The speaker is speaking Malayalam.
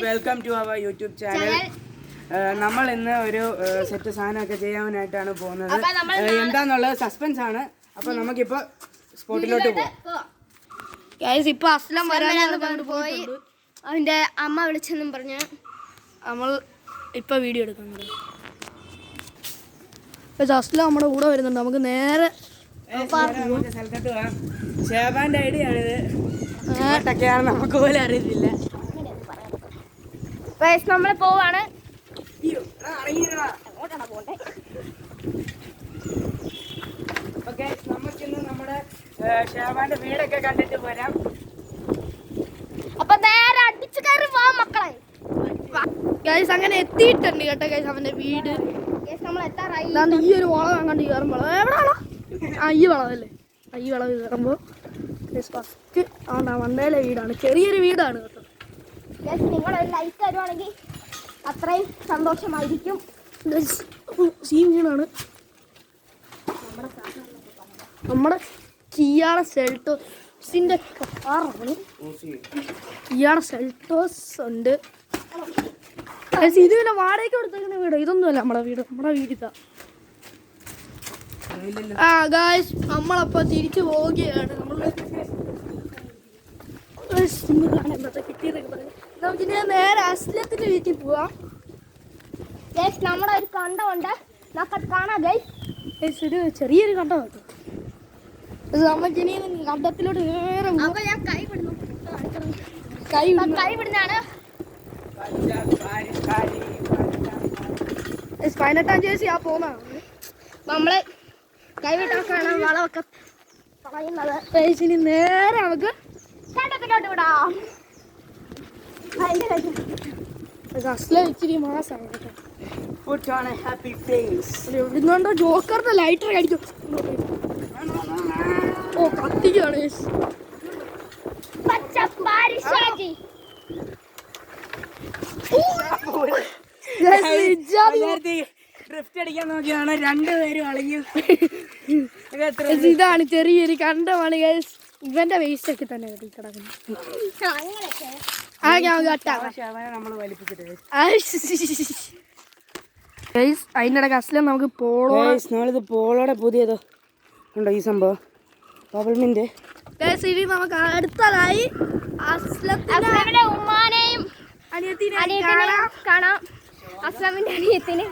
Welcome to our YouTube channel. നമ്മൾ ഇന്ന് ഒരു സെറ്റ് സാധനമൊക്കെ ചെയ്യാനായിട്ടാണ് പോകുന്നത്. എന്താന്നുള്ളത് സസ്പെൻസ് ആണ്. അപ്പൊ നമുക്കിപ്പോ സ്പോട്ടിലോട്ട് പോകാം. ഇപ്പൊ അസ്ലം വരാനാണ് പോയി. അവന്റെ അമ്മ വിളിച്ചെന്നും പറഞ്ഞ് നമ്മൾ ഇപ്പൊ വീഡിയോ എടുക്കുന്നത്. അസ്ലം നമ്മുടെ കൂടെ വരുന്നുണ്ട്. നമുക്ക് നേരെ സ്ഥലത്തോട്ട് പോകാം. ഷേബാന്റെ ഐഡിയ ആണിത്. ഒക്കെയാണ് നമുക്ക് പോലും അറിയത്തില്ല. നമ്മള് പോവാണ്. നമുക്കിന്ന് നമ്മുടെ ഷേബാന്റെ വീടൊക്കെ കണ്ടിട്ട് പോരാം. അപ്പൊ നേരെ അടിച്ചു കയറി വാ മക്കളെ. അങ്ങനെ എത്തിയിട്ടുണ്ട് കേട്ടോ ഗൈസ് അവന്റെ വീട്. ഈ ഒരു വളം കണ്ട് കയറുമ്പോ എവിടെയാണോ ഈ വളവല്ലേ ഈ വളവ് കയറുമ്പോ ഫസ്റ്റ് മണ്ടയിലെ വീടാണ്. ചെറിയൊരു വീടാണ് കേട്ടോ. നിങ്ങൾ ലൈക്ക് തരുവാണെങ്കിൽ അത്രയും സന്തോഷമായിരിക്കും. സീ വീടാണ് നമ്മുടെ കിയാടെ സെൽട്ടോസിന്റെ കാറാണ്. കിയാടെ സെൽട്ടോസ് ഉണ്ട്. ഇത് പിന്നെ വാടകയ്ക്ക് കൊടുത്തേക്കുന്ന വീട്. ഇതൊന്നുമല്ല നമ്മുടെ വീട്. നമ്മുടെ വീടിതാ. ഗായ്സ് നമ്മളപ്പോ തിരിച്ചു പോവുകയാണ്. നമുക്കിനി നേരെ അസ്ലത്തിന്റെ വീട്ടിൽ പോവാം. നമ്മുടെ ഒരു കണ്ടമുണ്ട്, നമുക്കത് കാണാം ഗൈസ്. ഒരു ചെറിയൊരു കണ്ടം കേട്ടോ. നമുക്കിനി കണ്ടത്തിലോട്ട് നേരെ കൈ വിടുന്നതാണ്. 18-ാം ജേഴ്സി ആ പോകുന്നതാണ്. നമ്മള് കൈവിട്ടാക്കാണ് വളമൊക്കെ പറയുന്നത്. ഇനി നേരെ നമുക്ക് കണ്ടത്തിലോട്ട് വിടാം. അസ്ല ഇച്ചിരി മാസാണ് കേട്ടോ. എവിടുന്നുണ്ടോ ജോക്കറിന്റെ ലൈറ്റർ അടിക്കും. ഓ കത്തിക്കാണ്. അടിക്കാൻ നോക്കിയാണ് രണ്ടുപേരും അളഞ്ഞു. ഇതാണ് ചെറിയൊരു കണ്ടമാണ്. ഇവന്റെ വേസ്റ്റ് ഒക്കെ തന്നെ കിടക്കുന്നു. അതിനിടക്ക് അസ്ലം നമുക്ക് നാളിത് പോളോടെ പുതിയതോ ഉണ്ടോ ഈ സംഭവം ബബിൾമിന്റെ. ഇനി നമുക്ക് അടുത്തതായി അസ്ലത്തിന്റെ ഉമ്മാനെയും അനിയത്തിനെ കാണാം. അസ്ലമിന്റെ അനിയത്തിന്